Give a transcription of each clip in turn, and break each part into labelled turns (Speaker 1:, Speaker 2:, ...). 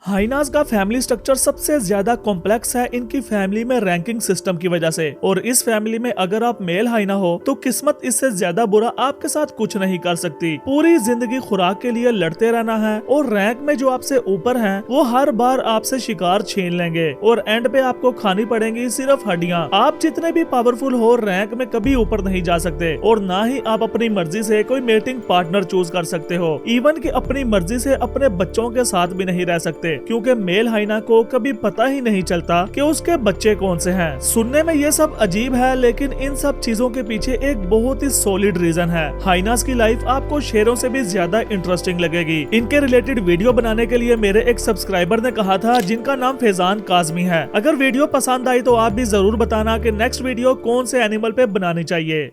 Speaker 1: Hyenas का family structure सबसे ज्यादा कॉम्प्लेक्स है इनकी फैमिली में रैंकिंग सिस्टम की वजह से। और इस फैमिली में अगर आप मेल हाइना हो तो किस्मत इससे ज्यादा बुरा आपके साथ कुछ नहीं कर सकती। पूरी जिंदगी खुराक के लिए लड़ते रहना है और रैंक में जो आपसे ऊपर हैं वो हर बार आपसे शिकार छीन लेंगे और एंड पे आपको खानी पड़ेंगी सिर्फ हड्डियां। आप जितने भी पावरफुल हो रैंक में कभी ऊपर नहीं जा सकते और ना ही आप अपनी मर्जी से कोई मेटिंग पार्टनर चूज कर सकते हो। इवन कि अपनी मर्जी से अपने बच्चों के साथ भी नहीं रह सकते, क्योंकि मेल हाइना को कभी पता ही नहीं चलता कि उसके बच्चे कौन से हैं। सुनने में ये सब अजीब है, लेकिन इन सब चीजों के पीछे एक बहुत ही सॉलिड रीजन है। हाइनास की लाइफ आपको शेरों से भी ज्यादा इंटरेस्टिंग लगेगी। इनके रिलेटेड वीडियो बनाने के लिए मेरे एक सब्सक्राइबर ने कहा था, जिनका नाम फैजान काजमी है। अगर वीडियो पसंद आई तो आप भी जरूर बताना कि नेक्स्ट वीडियो कौन से एनिमल पे बनानी चाहिए।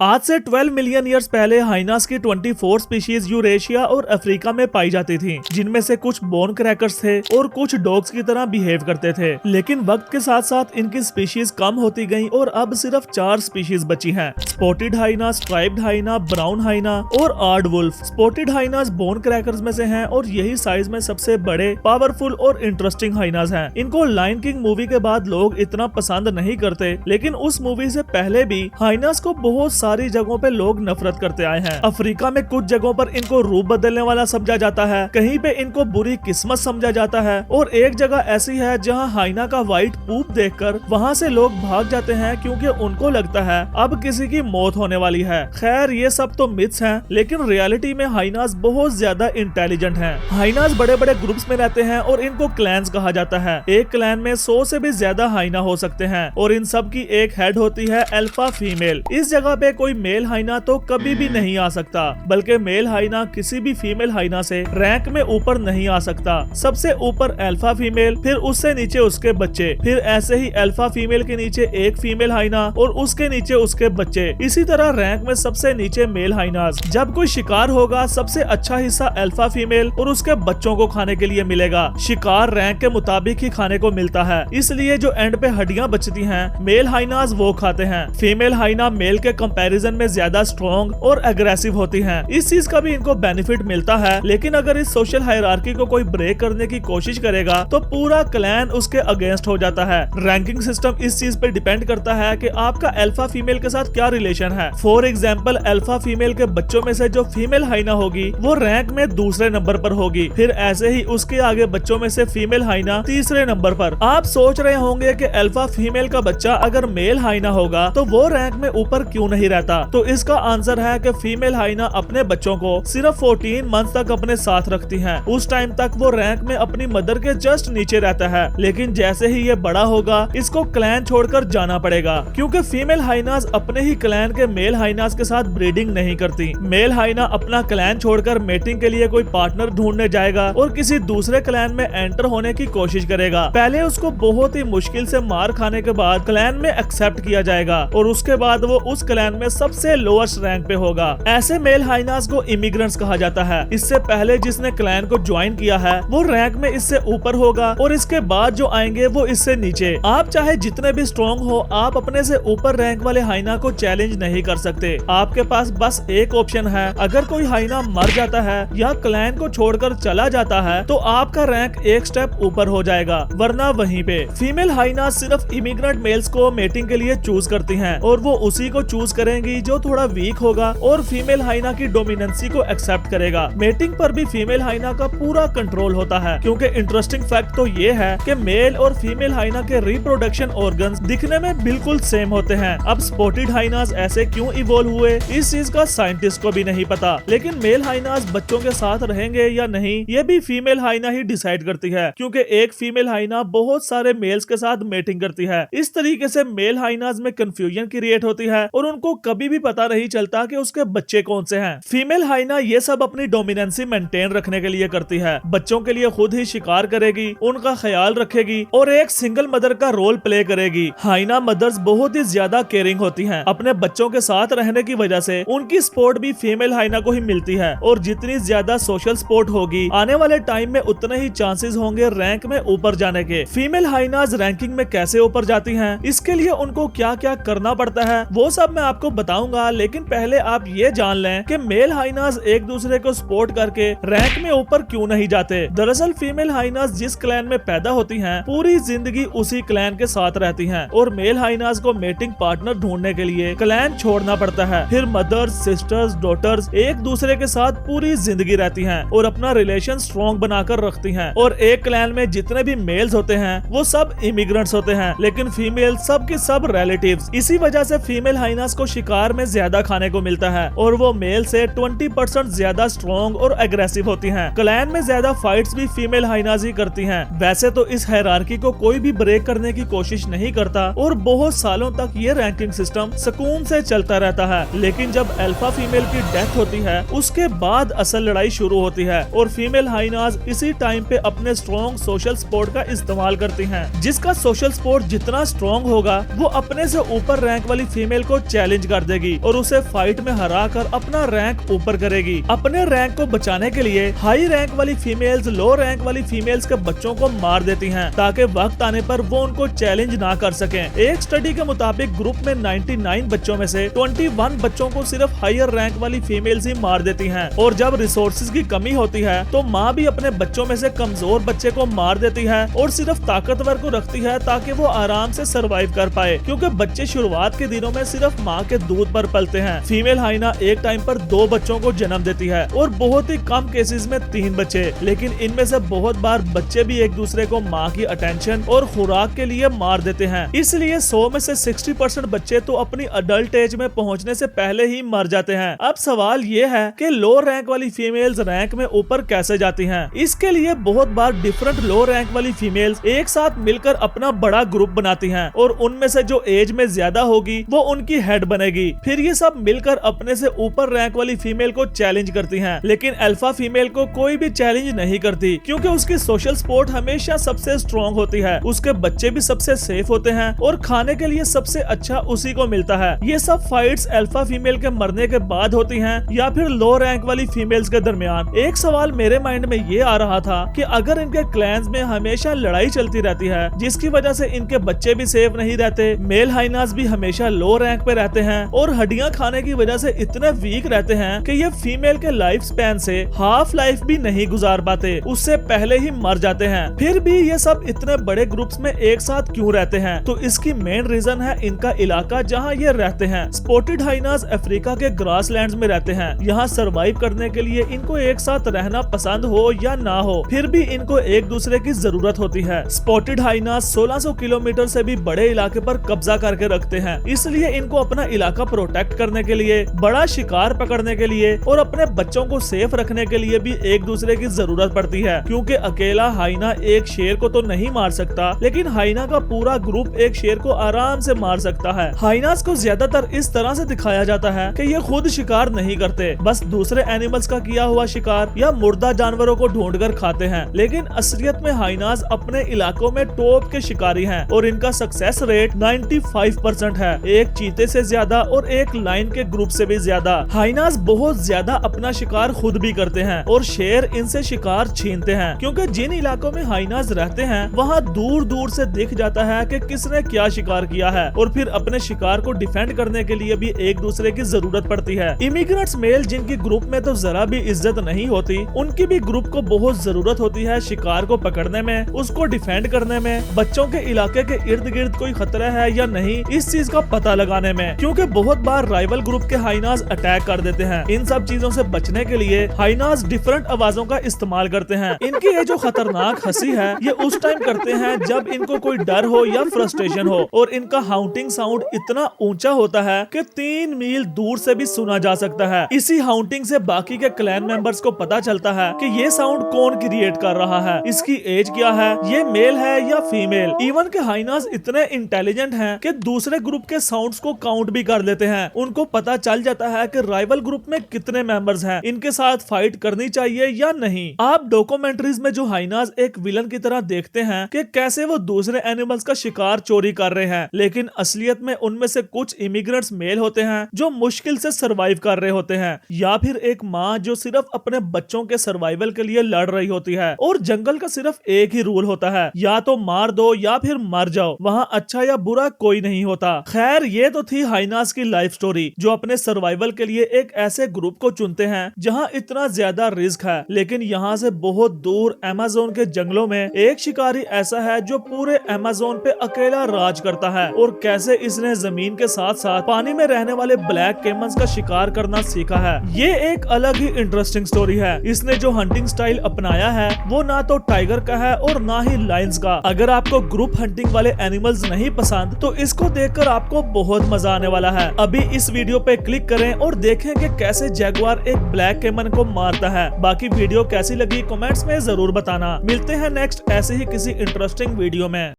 Speaker 1: आज से 12 मिलियन ईयर्स पहले हाइनास की 24 स्पीशीज यूरेशिया और अफ्रीका में पाई जाती थी, जिनमें से कुछ बोन क्रैकर्स थे और कुछ डॉग्स की तरह बिहेव करते थे। लेकिन वक्त के साथ साथ इनकी स्पीशीज कम होती गईं और अब सिर्फ 4 स्पीशीज बची हैं। Spotted hyena, striped hyena, brown hyena और aardwolf. Spotted hyenas bone crackers में से हैं और यही साइज में सबसे बड़े, पावरफुल और इंटरेस्टिंग हाइनास हैं। इनको लायन किंग मूवी के बाद लोग इतना पसंद नहीं करते, लेकिन उस मूवी से पहले भी हाइनास को बहुत सारी जगहों पे लोग नफरत करते आए हैं। अफ्रीका में कुछ जगहों पर इनको रूप बदलने वाला समझा जाता है, कहीं पे इनको बुरी किस्मत समझा जाता है और एक जगह ऐसी है जहां हाइना का व्हाइट पूप देखकर वहां से लोग भाग जाते हैं, क्योंकि उनको लगता है अब किसी की मौत होने वाली है। खैर ये सब तो मिथ्स हैं, लेकिन रियलिटी में हाइनास बहुत ज्यादा इंटेलिजेंट हैं। हाइनास बड़े बड़े ग्रुप्स में रहते हैं और इनको क्लैंस कहा जाता है। एक क्लैन में 100 से भी ज्यादा हाइना हो सकते हैं और इन सब की एक हेड होती है अल्फा फीमेल। इस जगह पे कोई मेल हाइना तो कभी भी नहीं आ सकता, बल्कि मेल हाइना किसी भी फीमेल हाइना से रैंक में ऊपर नहीं आ सकता। सबसे ऊपर अल्फा फीमेल, फिर उससे नीचे उसके बच्चे, फिर ऐसे ही अल्फा फीमेल के नीचे एक फीमेल हाइना और उसके नीचे उसके बच्चे। इसी तरह रैंक में सबसे नीचे मेल हाइनास। जब कोई शिकार होगा सबसे अच्छा हिस्सा अल्फा फीमेल और उसके बच्चों को खाने के लिए मिलेगा। शिकार रैंक के मुताबिक ही खाने को मिलता है, इसलिए जो एंड पे हड्डियां बचती हैं मेल हाइनास वो खाते हैं। फीमेल हाइना मेल के कंपैरिजन में ज्यादा स्ट्रॉन्ग और एग्रेसिव होती हैं। इस चीज का भी इनको बेनिफिट मिलता है, लेकिन अगर इस सोशल हायरार्की को कोई ब्रेक करने की कोशिश करेगा तो पूरा क्लैन उसके अगेंस्ट हो जाता है। रैंकिंग सिस्टम इस चीज पे डिपेंड करता है कि आपका अल्फा फीमेल के साथ क्या रिलेशन है। फॉर एग्जाम्पल अल्फा फीमेल के बच्चों में से जो फीमेल हाइना होगी वो रैंक में दूसरे नंबर पर होगी, फिर ऐसे ही उसके आगे बच्चों में से फीमेल हाइना तीसरे नंबर पर। आप सोच रहे होंगे कि अल्फा फीमेल का बच्चा अगर मेल हाइना होगा तो वो रैंक में ऊपर क्यों नहीं रहता, तो इसका आंसर है कि फीमेल हाइना अपने बच्चों को सिर्फ 14 मंथ तक अपने साथ रखती हैं। उस टाइम तक वो रैंक में अपनी मदर के जस्ट नीचे रहता है, लेकिन जैसे ही ये बड़ा होगा इसको क्लैन छोड़कर जाना पड़ेगा, क्योंकि फीमेल हाइनास अपने ही क्लैन के मेल हाइनास के साथ ब्रीडिंग नहीं करती। मेल हाइना अपना क्लैन छोड़कर मेटिंग के लिए कोई पार्टनर ढूंढने जाएगा और किसी दूसरे क्लैन में एंटर होने की कोशिश करेगा। पहले उसको बहुत ही मुश्किल से मार खाने के बाद क्लैन में एक्सेप्ट किया जाएगा और उसके बाद वो उस क्लैन में सबसे लोएस्ट रैंक पे होगा। ऐसे मेल हाइनास को इमिग्रेंट्स कहा जाता है। इससे पहले जिसने क्लैन को ज्वाइन किया है वो रैंक में इससे ऊपर होगा और इसके बाद जो आएंगे वो इससे नीचे। आप चाहे जितने भी स्ट्रॉन्ग हो, आप अपने से ऊपर रैंक वाले हाइना को चैलेंज नहीं कर सकते। आपके पास बस एक ऑप्शन है, अगर कोई हाइना मर जाता है या क्लैन को छोड़कर चला जाता है तो आपका रैंक एक स्टेप ऊपर हो जाएगा, वरना वहीं पे। फीमेल हाइना सिर्फ इमिग्रेंट मेल्स को मेटिंग के लिए चूज करती हैं और वो उसी को चूज करेंगी जो थोड़ा वीक होगा और फीमेल हाइना की डोमिनेंसी को एक्सेप्ट करेगा। मेटिंग पर भी फीमेल हाइना का पूरा कंट्रोल होता है, क्योंकि इंटरेस्टिंग फैक्ट तो ये है कि मेल और फीमेल हाइना के रिप्रोडक्शन ऑर्गन्स दिखने में बिल्कुल सेम होते हैं। अब स्पॉटेड हाइनास ऐसे क्यों इवॉल्व हुए इस चीज का साइंटिस्ट को भी नहीं पता, लेकिन मेल हाइनास बच्चों के साथ रहेंगे या नहीं ये भी फीमेल हाइना ही डिसाइड करती है, क्योंकि एक फीमेल हाइना बहुत सारे मेल्स के साथ मेटिंग करती है। इस तरीके से मेल हाइनास में कंफ्यूजन क्रिएट होती है और उनको कभी भी पता नहीं चलता कि उसके बच्चे कौन से हैं। फीमेल हाइना ये सब अपनी डोमिनेंसी मेंटेन रखने के लिए करती है। बच्चों के लिए खुद ही शिकार करेगी, उनका ख्याल रखेगी और एक सिंगल मदर का रोल प्ले करेगी। हाइना मदर्स बहुत ही ज्यादा केयरिंग होती हैं। अपने बच्चों के साथ रहने की वजह से उनकी सपोर्ट भी फीमेल हाइना को ही मिलती है और जितनी ज्यादा सोशल सपोर्ट होगी आने वाले टाइम में उतने ही चांसेस होंगे रैंक में ऊपर जाने के। फीमेल हाइनास रैंकिंग में कैसे ऊपर जाती हैं, इसके लिए उनको क्या क्या करना पड़ता है वो सब मैं आपको आपको बताऊंगा, लेकिन पहले आप ये जान लें कि मेल हाइनास एक दूसरे को सपोर्ट करके रैंक में ऊपर क्यों नहीं जाते। दरअसल फीमेल हाइनास जिस क्लैन में पैदा होती हैं, पूरी जिंदगी उसी क्लैन के साथ रहती हैं और मेल हाइनास को मेटिंग पार्टनर ढूंढने के लिए क्लैन छोड़ना पड़ता है। फिर मदर्स, सिस्टर्स, डॉटर्स एक दूसरे के साथ पूरी जिंदगी रहती हैं और अपना रिलेशन स्ट्रॉन्ग बनाकर रखती हैं। और एक क्लैन में जितने भी मेल्स होते हैं वो सब इमिग्रेंट्स होते हैं, लेकिन फीमेल सब की सब रिलेटिव्स। इसी वजह से फीमेल हाइनास को शिकार में ज्यादा खाने को मिलता है और वो मेल से 20% ज्यादा स्ट्रॉन्ग और एग्रेसिव होती हैं। क्लैन में ज्यादा फाइट्स भी फीमेल हाइनास ही करती हैं। वैसे तो इस हायरार्की को कोई भी ब्रेक करने की कोशिश नहीं करता और बहुत सालों तक ये रैंकिंग सिस्टम सुकून से चलता रहता है, लेकिन जब अल्फा फीमेल की डेथ होती है उसके बाद असल लड़ाई शुरू होती है और फीमेल हाइनास इसी टाइम पे अपने स्ट्रॉन्ग सोशल सपोर्ट का इस्तेमाल करती हैं। जिसका सोशल सपोर्ट जितना स्ट्रॉन्ग होगा वो अपने से ऊपर रैंक वाली फीमेल को चैलेंज कर देगी और उसे फाइट में हरा कर अपना रैंक ऊपर करेगी। अपने रैंक को बचाने के लिए हाई रैंक वाली फीमेल्स लो रैंक वाली फीमेल्स के बच्चों को मार देती हैं ताकि वक्त आने पर वो उनको चैलेंज ना कर सकें। एक स्टडी के मुताबिक ग्रुप में 99 बच्चों में से 21 बच्चों को सिर्फ हायर रैंक वाली फीमेल्स ही मार देती हैं और जब रिसोर्सेज की कमी होती है तो माँ भी अपने बच्चों में से कमजोर बच्चे को मार देती है और सिर्फ ताकतवर को रखती है ताकि वो आराम से सरवाइव कर पाए, क्योंकि बच्चे शुरुआत के दिनों में सिर्फ माँ के दूध पर पलते हैं। फीमेल हाइना एक टाइम पर 2 बच्चों को जन्म देती है और बहुत ही कम केसेस में 3 बच्चे, लेकिन इनमें से बहुत बार बच्चे भी एक दूसरे को माँ की अटेंशन और खुराक के लिए मार देते हैं। इसलिए 100 में से 60% बच्चे तो अपनी अडल्ट एज में पहुंचने से पहले ही मर जाते हैं। अब सवाल ये है कि लो रैंक वाली फीमेल्स रैंक में ऊपर कैसे जाती हैं? इसके लिए बहुत बार डिफरेंट लो रैंक वाली फीमेल्स एक साथ मिलकर अपना बड़ा ग्रुप बनाती हैं और उनमें से जो एज में ज्यादा होगी वो उनकी हेड बनेगी। फिर ये सब मिलकर अपने से ऊपर रैंक वाली फीमेल को चैलेंज करती हैं, लेकिन अल्फा फीमेल को कोई भी चैलेंज नहीं करती क्योंकि उसकी सोशल सपोर्ट हमेशा सबसे स्ट्रॉन्ग होती है। उसके बच्चे भी सबसे सेफ होते हैं और खाने के लिए सबसे अच्छा उसी को मिलता है। ये सब फाइट्स अल्फा फीमेल के मरने के बाद होती हैं या फिर लो रैंक वाली फीमेल्स के दरमियान। एक सवाल मेरे माइंड में ये आ रहा था कि अगर इनके क्लैंस में हमेशा लड़ाई चलती रहती है जिसकी वजह से इनके बच्चे भी सेफ नहीं रहते, मेल हाइनास भी हमेशा लो रैंक पे रहते हैं और हड्डियां खाने की वजह से इतने वीक रहते हैं कि ये फीमेल के लाइफ स्पैन से हाफ लाइफ भी नहीं गुजार पाते, उससे पहले ही मर जाते हैं। फिर भी ये सब इतने बड़े ग्रुप्स में एक साथ क्यों रहते हैं? तो इसकी मेन रीजन है इनका इलाका जहाँ ये रहते हैं। स्पॉटेड हाइनास अफ्रीका के ग्रासलैंड्स में रहते हैं। यहाँ सरवाइव करने के लिए इनको एक साथ रहना पसंद हो या ना हो, फिर भी इनको एक दूसरे की जरूरत होती है। स्पॉटेड हाइनास 1600 किलोमीटर से भी बड़े इलाके पर कब्जा करके रखते हैं, इसलिए इनको अपना इलाका प्रोटेक्ट करने के लिए, बड़ा शिकार पकड़ने के लिए और अपने बच्चों को सेफ रखने के लिए भी एक दूसरे की जरूरत पड़ती है, क्योंकि अकेला हाइना एक शेर को तो नहीं मार सकता, लेकिन हाइना का पूरा ग्रुप एक शेर को आराम से मार सकता है। हाइनास को ज्यादातर इस तरह से दिखाया जाता है कि ये खुद शिकार नहीं करते, बस दूसरे एनिमल्स का किया हुआ शिकार या मुर्दा जानवरों को ढूंढकर खाते हैं, लेकिन असलियत में हाइनास अपने इलाकों में टॉप के शिकारी हैं और इनका सक्सेस रेट 95% है, एक चीते से ज्यादा और एक लाइन के ग्रुप से भी ज्यादा। हाइनास बहुत ज्यादा अपना शिकार खुद भी करते हैं और शेर इनसे शिकार छीनते हैं, क्योंकि जिन इलाकों में हाइनास रहते हैं वहाँ दूर दूर से दिख जाता है कि किसने क्या शिकार किया है और फिर अपने शिकार को डिफेंड करने के लिए भी एक दूसरे की जरूरत पड़ती है। इमिग्रेंट्स मेल जिनकी ग्रुप में तो जरा भी इज्जत नहीं होती, उनकी भी ग्रुप को बहुत जरूरत होती है शिकार को पकड़ने में, उसको डिफेंड करने में, बच्चों के इलाके के इर्द गिर्द कोई खतरा है या नहीं इस चीज का पता लगाने में, क्योंकि बहुत बार राइवल ग्रुप के हाइनास अटैक कर देते हैं। इन सब चीजों से बचने के लिए हाइनास डिफरेंट आवाजों का इस्तेमाल करते हैं। इनकी ये जो खतरनाक हंसी है ये उस टाइम करते हैं जब इनको कोई डर हो या फ्रस्ट्रेशन हो, और इनका हाउंटिंग साउंड इतना ऊंचा होता है कि 3 मील दूर से भी सुना जा सकता है। इसी हाउंटिंग से बाकी के क्लैन मेंबर्स को पता चलता है कि ये साउंड कौन क्रिएट कर रहा है, इसकी एज क्या है, ये मेल है या फीमेल। इवन के हाइनास इतने इंटेलिजेंट हैं कि दूसरे ग्रुप के साउंड्स को काउंट भी कर लेते हैं। उनको पता चल जाता है कि राइवल ग्रुप में कितने मेंबर्स हैं, इनके साथ फाइट करनी चाहिए या नहीं। आप डॉक्यूमेंट्रीज में जो हाइनास एक विलन की तरह देखते हैं कि कैसे वो दूसरे एनिमल्स का शिकार चोरी कर रहे हैं, लेकिन असलियत में उनमें से कुछ इमिग्रेंट्स मेल होते हैं जो मुश्किल से सरवाइव कर रहे होते हैं, या फिर एक माँ जो सिर्फ अपने बच्चों के सर्वाइवल के लिए लड़ रही होती है और जंगल का सिर्फ एक ही रूल होता है, या तो मार दो या फिर मर जाओ, वहाँ अच्छा या बुरा कोई नहीं होता। खैर ये तो थी हाइना हाइनास की लाइफ स्टोरी, जो अपने सर्वाइवल के लिए एक ऐसे ग्रुप को चुनते हैं जहां इतना ज्यादा रिस्क है, लेकिन यहां से बहुत दूर अमेज़न के जंगलों में एक शिकारी ऐसा है जो पूरे अमेज़न पे अकेला राज करता है, और कैसे इसने जमीन के साथ साथ पानी में रहने वाले ब्लैक कैमन्स का शिकार करना सीखा है। ये एक अलग ही इंटरेस्टिंग स्टोरी है। इसने जो हंटिंग स्टाइल अपनाया है वो ना तो टाइगर का है और ना ही लायंस का। अगर आपको ग्रुप हंटिंग वाले एनिमल्स नहीं पसंद तो इसको देखकर आपको बहुत मजा आने वाला है। अभी इस वीडियो पे क्लिक करें और देखें कि कैसे जैगुआर एक ब्लैक कैमन को मारता है। बाकी वीडियो कैसी लगी कमेंट्स में जरूर बताना। मिलते हैं नेक्स्ट ऐसे ही किसी इंटरेस्टिंग वीडियो में।